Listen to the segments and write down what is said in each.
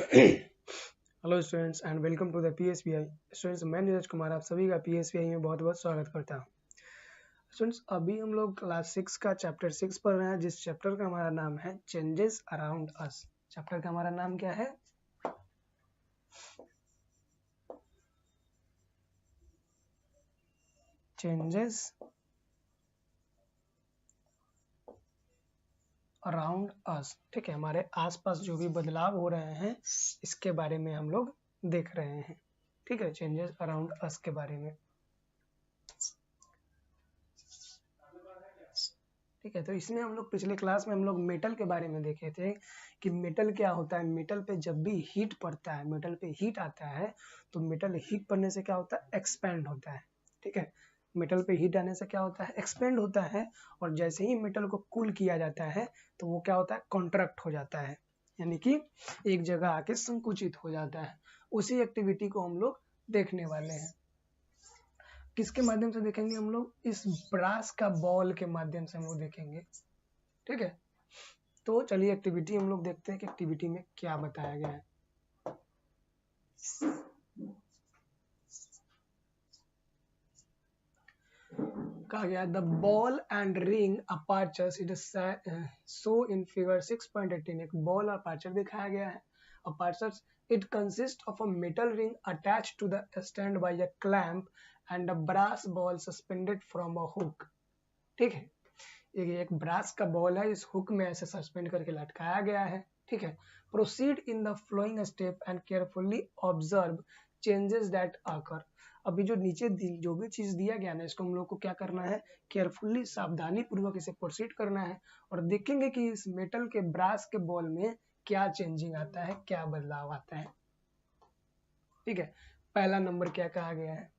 Hello students and welcome to the PSBI। Students, मैं नीरज कुमार आप सभी का PSBI में बहुत बहुत स्वागत करता हूँ। स्टूडेंट्स, अभी हम लोग क्लास 6 का चैप्टर 6 पढ़ रहे हैं, जिस चैप्टर का हमारा नाम है चेंजेस अराउंड अस। चैप्टर का हमारा नाम क्या है? Changes around us. ठीक है, हमारे आसपास जो भी बदलाव हो रहे हैं इसके बारे में हम लोग देख रहे हैं। ठीक है, चेंजेस अराउंड अस के बारे में। ठीक है, तो इसमें हम लोग पिछले क्लास में हम लोग मेटल के बारे में देखे थे कि मेटल क्या होता है। मेटल पे जब भी हीट पड़ता है, मेटल पे हीट आता है, तो मेटल हीट पड़ने से क्या होता है? एक्सपेंड होता है। ठीक है, मेटल पे हीट आने से क्या होता है? एक्सपेंड होता है। और जैसे ही मेटल को कूल किया जाता है तो वो क्या होता है? कॉन्ट्रैक्ट हो जाता है, यानी कि एक जगह आके संकुचित हो जाता है। उसी एक्टिविटी को हम लोग देखने वाले हैं। किसके माध्यम से देखेंगे हम लोग? इस ब्रास का बॉल के माध्यम से हम लोग देखेंगे। ठीक है, तो चलिए एक्टिविटी हम लोग देखते हैं कि एक्टिविटी में क्या बताया गया है। कहा गया the ball and ring apertures it so in figure 6.18। एक बॉल अपर्चर दिखाया गया है। Apertures it consist of a metal ring attached to the stand by a clamp and a brass ball suspended from a hook. ठीक है, एक brass का ball है, इस हुक में ऐसे सस्पेंड करके लटकाया गया है। ठीक है, proceed in the flowing step and carefully observe changes that आकर। अभी जो नीचे जो भी चीज दिया गया ना, इसको हम लोग को क्या करना है? केयरफुली, सावधानी पूर्वक इसे प्रोसीड करना है और देखेंगे कि इस मेटल के ब्रास के बॉल में क्या चेंजिंग आता है, क्या बदलाव आता है। ठीक है, पहला नंबर क्या कहा गया है?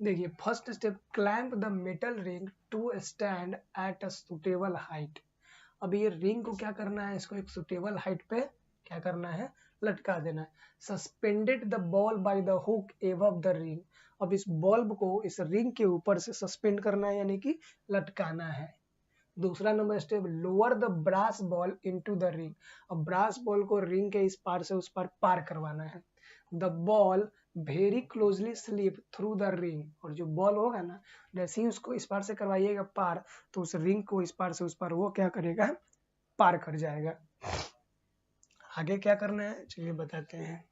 देखिए, first step, clamp the metal ring to stand at a suitable height. अब ये रिंग को क्या करना है? इसको एक सुटेबल हाइट पे क्या करना है? लटका देना है। Suspended the ball by the hook above the ring. अब इस बॉल्ब को इस रिंग के ऊपर से सस्पेंड करना है, यानी कि लटकाना है। दूसरा number step, lower the brass ball into the ring. अब ब्रास बॉल को रिंग के इस पार से उस पार करवाना है। The ball very closely slip through the ring. और जो बॉल होगा ना, जैसे ही उसको इस पार से करवाइएगा पार, तो उस रिंग को इस पार से उस पार वो क्या करेगा? पार कर जाएगा। आगे क्या करना है चलिए बताते हैं।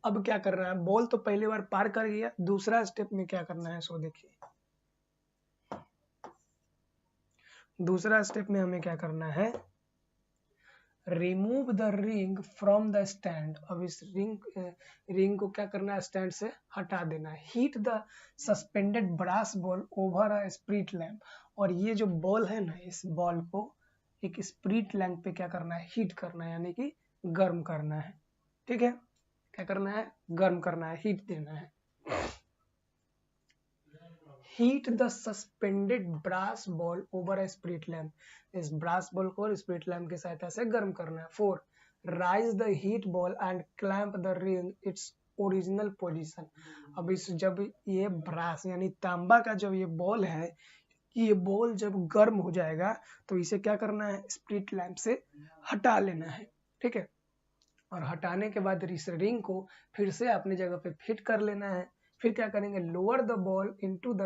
अब क्या कर रहा है? बॉल तो पहली बार पार कर गया, दूसरा स्टेप में क्या करना है सो देखिए। दूसरा स्टेप में हमें क्या करना है? Remove the ring from the stand. अब इस रिंग को क्या करना है? स्टैंड से हटा देना है। Heat the suspended brass ball over a spirit lamp. और ये जो बॉल है ना, इस बॉल को एक स्प्रिट लैंप पे क्या करना है? हीट करना है, यानी कि गर्म करना है। ठीक है, क्या करना है? गर्म करना है, हीट देना है। Heat the suspended brass ball over a spirit lamp. इस ब्रास बॉल को स्प्रिट लैंप की सहायता से गर्म करना है। 4, raise the heat ball and clamp the ring its original position. अब इस जब ये ब्रास यानी तांबा का जब ये बॉल है, ये बॉल जब गर्म हो जाएगा तो इसे क्या करना है? स्प्रिट लैंप से हटा लेना है। ठीक है, और हटाने के बाद इस रिंग को फिर से अपनी जगह पे फिट कर लेना है। फिर क्या करेंगे? Lower the ball into the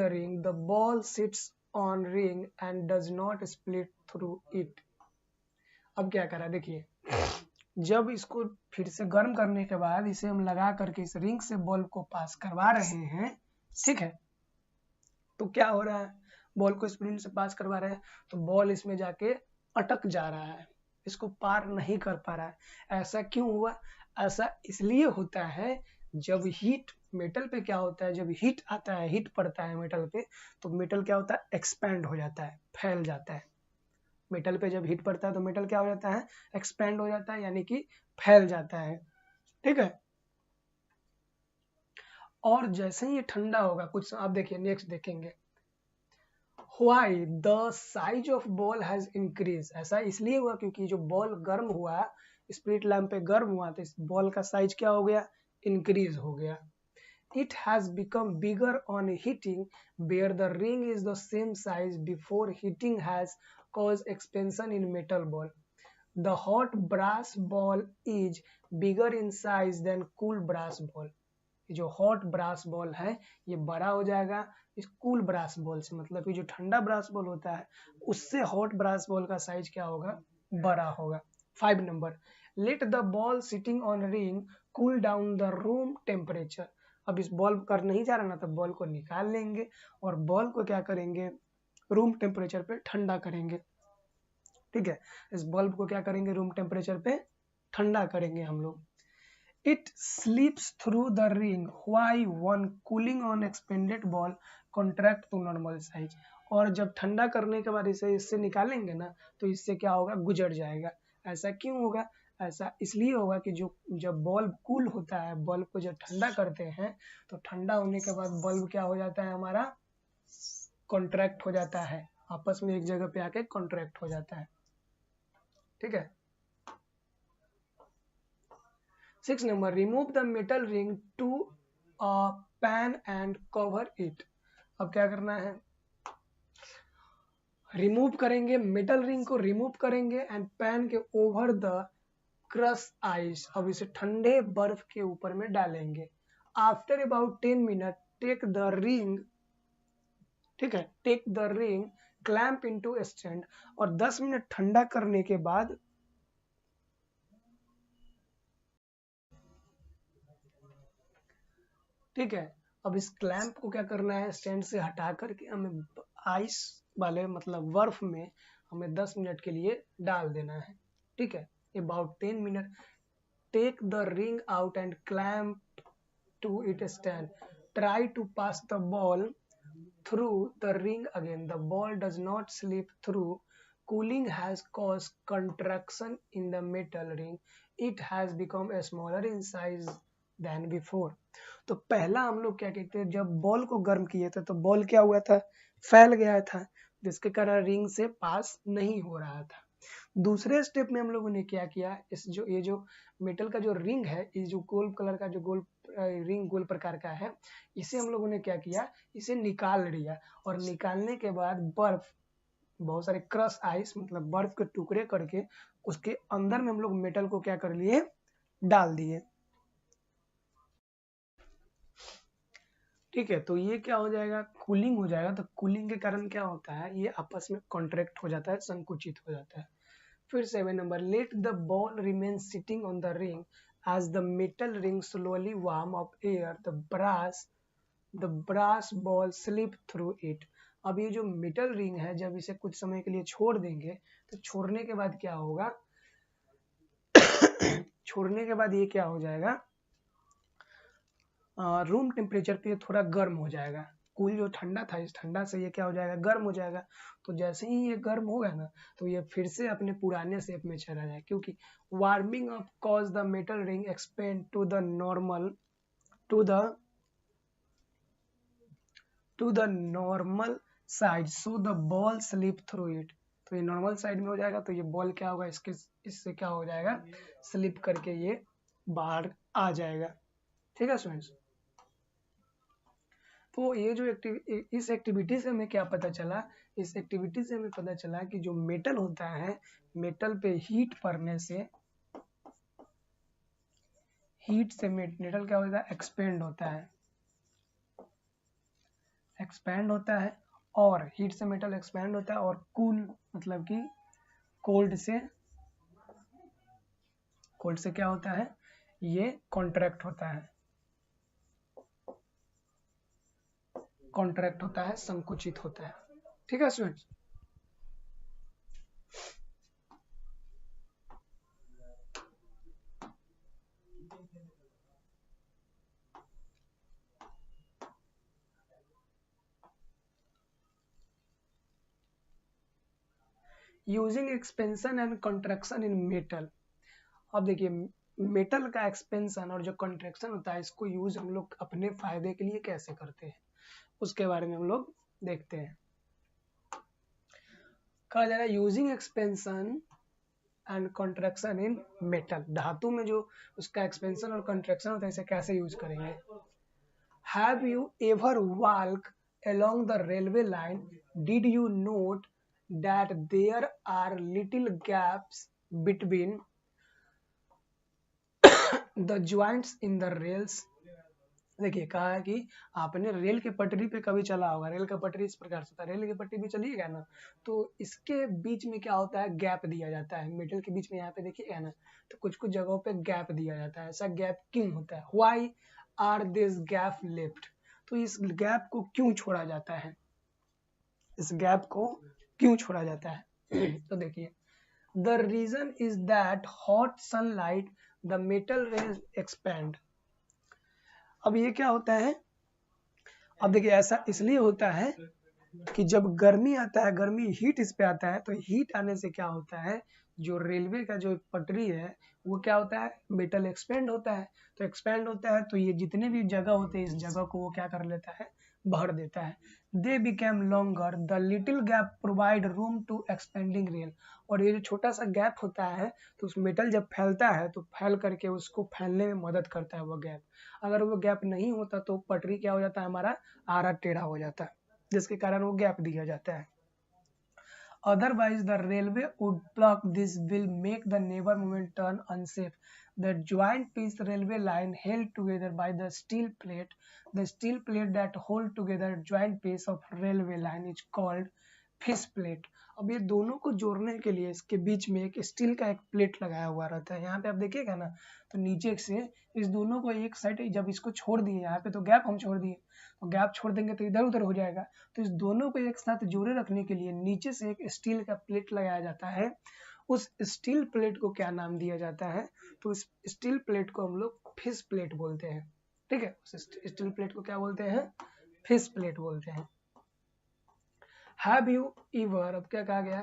ring the ball sits on ring and does not split through it. अब क्या करा देखिए, जब इसको फिर से गर्म करने के बाद इसे हम लगा करके इस रिंग से बॉल को पास करवा रहे हैं। ठीक है, तो क्या हो रहा है? बॉल को स्प्रिंट से पास करवा रहे हैं तो बॉल इसमें जाके अटक जा रहा है, इसको पार नहीं कर पा रहा है। ऐसा क्यों हुआ? ऐसा इसलिए होता है, जब हीट मेटल पे क्या होता है? जब हीट आता है, हीट पड़ता है मेटल पे, तो मेटल क्या होता है? एक्सपैंड हो जाता है, फैल जाता है। मेटल पे जब हीट पड़ता है तो मेटल क्या हो जाता है? एक्सपैंड हो जाता है, यानी कि फैल जाता है। ठीक है, और जैसे ही ये ठंडा होगा, कुछ आप देखिए नेक्स्ट देखेंगे, why the size of ball has increase, ऐसा इसलिए हुआ क्योंकि जो बॉल गर्म हुआ, स्प्रिट लैम्प पे गर्म हुआ तो इस बॉल का साइज क्या हो गया, इंक्रीज हो गया। It has become bigger on heating, where the ring is the same size before heating has caused expansion in metal ball. The hot brass ball is bigger in size than cool brass ball. जो hot brass ball है ये बड़ा हो जाएगा इस cool brass ball से, मतलब कि जो ठंडा ब्रास बॉल होता है उससे हॉट ब्रास बॉल का साइज क्या होगा, बड़ा होगा। 5 number, let the ball sitting on ring cool down the room temperature. अब इस बॉल कर नहीं जा रहा ना, तो बॉल को निकाल लेंगे और बॉल को क्या करेंगे, रूम टेम्परेचर पे ठंडा करेंगे। ठीक है, इस बल्ब को क्या करेंगे, रूम टेम्परेचर पे ठंडा करेंगे हम लोग। It slips through the ring while one cooling on expanded ball contract to normal size। और जब ठंडा करने के बाद इसे इससे निकालेंगे ना तो इससे क्या होगा, गुजर जाएगा। ऐसा क्यों होगा, ऐसा इसलिए होगा कि जो जब बल्ब कूल होता है, बल्ब को जब ठंडा करते हैं तो ठंडा होने के बाद बल्ब क्या हो जाता है हमारा, कॉन्ट्रैक्ट हो जाता है, आपस में एक जगह पे आके कॉन्ट्रैक्ट हो जाता है। ठीक है। 6 number, remove the metal ring to a pan and cover it. अब क्या करना है, रिमूव करेंगे, मेटल रिंग को रिमूव करेंगे एंड पैन के ओवर द क्रश आइस। अब इसे ठंडे बर्फ के ऊपर में डालेंगे। After about 10 minute take the ring, ठीक है, take the ring clamp into stand. और 10 मिनट ठंडा करने के बाद ठीक है, अब इस क्लैंप को क्या करना है, स्टैंड से हटा करके हमें आइस वाले मतलब बर्फ में हमें 10 मिनट के लिए डाल देना है। ठीक है, about 10 minute take the ring out and clamp to it stand, try to pass the ball through the ring again, the ball does not slip through, cooling has caused contraction in the metal ring, it has become smaller in size than before। तो पहला हम लोग क्या कहते हैं, जब ball को गर्म किए थे तो बॉल क्या हुआ था, फैल गया था, जिसके कारण रिंग से पास नहीं हो रहा था। दूसरे स्टेप में हम लोगों ने क्या किया, इस जो ये जो मेटल का जो रिंग है, ये जो गोल कलर का जो गोल रिंग गोल प्रकार का है, इसे हम लोगों ने क्या किया, इसे निकाल लिया। और निकालने के बाद बर्फ, बहुत सारे क्रश आइस मतलब बर्फ के टुकड़े करके उसके अंदर में हम लोग मेटल को क्या कर लिए, डाल दिए। ठीक है, तो ये क्या हो जाएगा, कूलिंग हो जाएगा। तो कूलिंग के कारण क्या होता है, ये आपस में कॉन्ट्रैक्ट हो जाता है, संकुचित हो जाता है। फिर 7 number, let the ball remain sitting on the ring as the metal ring slowly warm up air, the brass ball slip through it. अब ये जो मेटल रिंग है, जब इसे कुछ समय के लिए छोड़ देंगे तो छोड़ने के बाद क्या होगा छोड़ने के बाद ये क्या हो जाएगा, रूम टेम्परेचर पे थोड़ा गर्म हो जाएगा। कूल जो ठंडा था, इस ठंडा से ये क्या हो जाएगा, गर्म हो जाएगा। तो जैसे ही ये गर्म होगा ना तो ये फिर से अपने पुराने शेप में चला जाए, क्योंकि warming up cause the metal ring expand to the normal side so the ball slip through it. तो ये नॉर्मल साइड में हो जाएगा तो ये बॉल क्या होगा, इससे क्या हो जाएगा, स्लिप करके ये बाहर आ जाएगा। ठीक है स्टूडेंट्स, तो ये जो इस एक्टिविटी से हमें क्या पता चला, इस एक्टिविटी से हमें पता चला कि जो मेटल होता है, मेटल पे हीट पड़ने से मेटल क्या होता है, एक्सपेंड होता है और हीट से मेटल एक्सपेंड होता है, और कूल मतलब कि कोल्ड से क्या होता है, ये कॉन्ट्रैक्ट होता है, संकुचित होता है। ठीक है students, using expansion and contraction in metal. अब देखिए, मेटल का एक्सपेंशन और जो कंट्रैक्शन होता है, इसको यूज हम लोग अपने फायदे के लिए कैसे करते हैं, उसके बारे में हम लोग देखते हैं। कहा जा रहा है using expansion and contraction in metal, धातु में जो उसका एक्सपेंशन और कॉन्ट्रैक्शन होता है इसे कैसे यूज करेंगे। Have you ever walk along the railway line, did you note that there are little gaps between the joints in the rails? देखिए कहा है कि आपने रेल की पटरी पे कभी चला होगा, रेल का पटरी इस प्रकार से होता है, रेल की पटरी पे चलिएगा ना तो इसके बीच में क्या होता है, गैप दिया जाता है, मेटल के बीच में यहाँ पे देखिएगा ना तो कुछ कुछ जगहों पे गैप दिया जाता है। ऐसा गैप क्यों होता है, why are this gap left, तो इस गैप को क्यों छोड़ा जाता है, इस गैप को क्यों छोड़ा जाता है तो देखिए the reason is that hot sunlight the metal rails expand. अब ये क्या होता है, अब देखिए ऐसा इसलिए होता है कि जब गर्मी आता है, गर्मी हीट इस पे आता है, तो हीट आने से क्या होता है, जो रेलवे का जो पटरी है वो क्या होता है, मेटल एक्सपेंड होता है, तो एक्सपेंड होता है तो ये जितने भी जगह होते हैं इस जगह को वो क्या कर लेता है, भर देता है। They became longer, the little gap provide room to expanding rail, और ये जो छोटा सा गैप होता है तो उस मेटल जब फैलता है तो फैल करके उसको फैलने में मदद करता है वो गैप। अगर वो गैप नहीं होता तो पटरी क्या हो जाता है, हमारा आरा टेढ़ा हो जाता है, जिसके कारण वो गैप दिया जाता है। Otherwise, the railway would block. This will make the neighbor movement turn unsafe. The joint piece railway line held together by the steel plate. The steel plate that hold together joint piece of railway line is called fish plate. अब ये दोनों को जोड़ने के लिए इसके बीच में एक स्टील का एक प्लेट लगाया हुआ रहता है, यहाँ पे आप देखिएगा ना तो नीचे से इस दोनों को एक साइड जब इसको छोड़ दिए, यहाँ पे तो गैप हम छोड़ दिए, तो गैप छोड़ देंगे तो इधर उधर हो जाएगा, तो इस दोनों को एक साथ जोड़े रखने के लिए नीचे से एक स्टील का प्लेट लगाया जाता है। उस स्टील प्लेट को क्या नाम दिया जाता है, तो इस स्टील प्लेट को हम लोग फिश प्लेट बोलते हैं, ठीक है, उस स्टील प्लेट को क्या बोलते हैं, फिश प्लेट बोलते हैं। Have you ever, अब क्या कहा गया,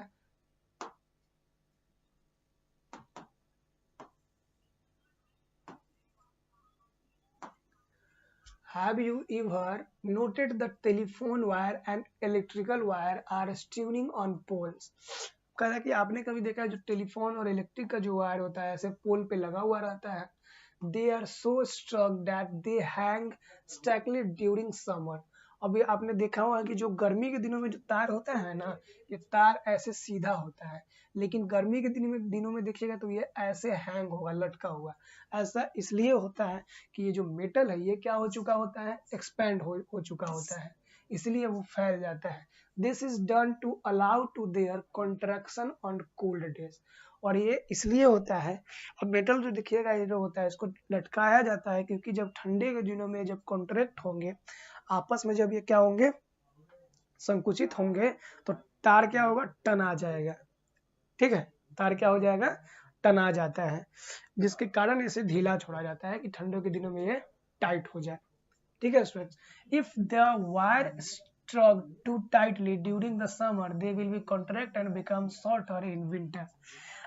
have you ever noted the telephone wire and electrical wire are tuning on poles? कहा था कि आपने कभी देखा है जो टेलीफोन और इलेक्ट्रिक का जो वायर होता है ऐसे पोल पे लगा हुआ रहता है, they are so strong that they hang stackly during summer। अभी आपने देखा होगा कि जो गर्मी के दिनों में जो तार होता है ना, ये तार ऐसे सीधा होता है, लेकिन गर्मी के दिनों में देखिएगा तो ये ऐसे हैंग होगा, लटका हुआ। ऐसा इसलिए होता है कि ये जो मेटल है ये क्या हो चुका होता है, एक्सपेंड हो चुका होता है, इसलिए वो फैल जाता है। This is done to allow to their contraction on cold days, और ये इसलिए होता है, अब मेटल जो देखिएगा ये जो होता है इसको लटकाया जाता है क्योंकि जब ठंडे के दिनों में जब कॉन्ट्रैक्ट होंगे आपस में, जब ये क्या होंगे, संकुचित होंगे, तो तार क्या होगा, तना जाएगा, ठीक है, तार क्या हो जाएगा, तना जाता है, जिसके कारण इसे ढीला छोड़ा जाता है कि ठंडों के दिनों में ये टाइट हो जाए, ठीक है students. If the wire struck too tightly during the summer they will be contract and become shorter in winter।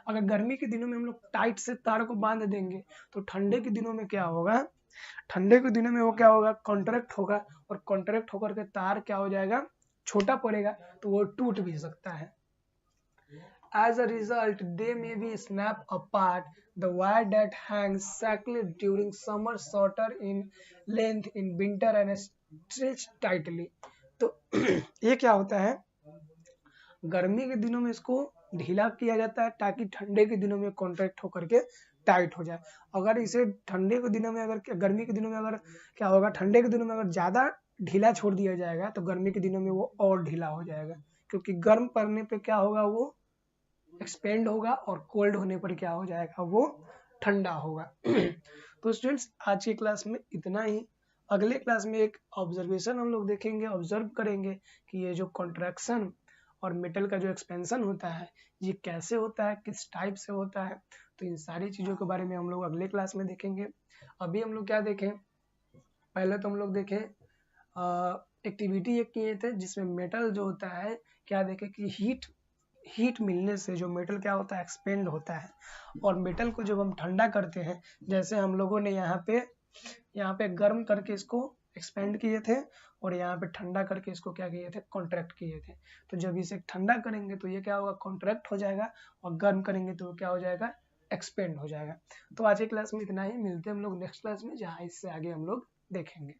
अगर गर्मी के दिनों में हम लोग टाइट से तार को बांध देंगे तो ठंडे के दिनों में क्या होगा, ठंडे के दिनों में वो क्या होगा, कॉन्ट्रैक्ट होगा, और कॉन्ट्रैक्ट होकर के तार क्या हो जाएगा, छोटा पड़ेगा, तो वो टूट भी सकता है। As a result, they may be snap apart. The wire that hangs slackly during summer shorter in length in winter and stretch tightly। तो ये क्या होता है, गर्मी के दिनों में इसको ढीला किया जाता है ताकि ठंडे के दिनों में कॉन्ट्रैक्ट होकर के टाइट हो जाए। अगर इसे ठंडे के दिनों में अगर, गर्मी के दिनों में अगर क्या होगा, ठंडे के दिनों में अगर ज्यादा ढीला छोड़ दिया जाएगा तो गर्मी के दिनों में वो और ढीला हो जाएगा, क्योंकि गर्म पड़ने पे क्या होगा, वो एक्सपेंड होगा, और कोल्ड होने पर क्या हो जाएगा, वो ठंडा होगा। तो स्टूडेंट्स आज की क्लास में इतना ही। अगले क्लास में एक ऑब्जर्वेशन हम लोग देखेंगे, ऑब्जर्व करेंगे कि ये जो कॉन्ट्रैक्शन और मेटल का जो एक्सपेंशन होता है ये कैसे होता है, किस टाइप से होता है, तो इन सारी चीज़ों के बारे में हम लोग अगले क्लास में देखेंगे। अभी हम लोग क्या देखें, पहले तो हम लोग देखें एक्टिविटी एक किए थे जिसमें मेटल जो होता है क्या देखें कि हीट मिलने से जो मेटल क्या होता है, एक्सपेंड होता है, और मेटल को जब हम ठंडा करते हैं, जैसे हम लोगों ने यहाँ पे गर्म करके इसको एक्सपेंड किए थे और यहाँ पे ठंडा करके इसको क्या किए थे, कॉन्ट्रैक्ट किए थे। तो जब इसे ठंडा करेंगे तो ये क्या होगा, कॉन्ट्रैक्ट हो जाएगा, और गर्म करेंगे तो क्या हो जाएगा, एक्सपेंड हो जाएगा। तो आज की क्लास में इतना ही, मिलते हैं हम लोग नेक्स्ट क्लास में, जहाँ इससे आगे हम लोग देखेंगे।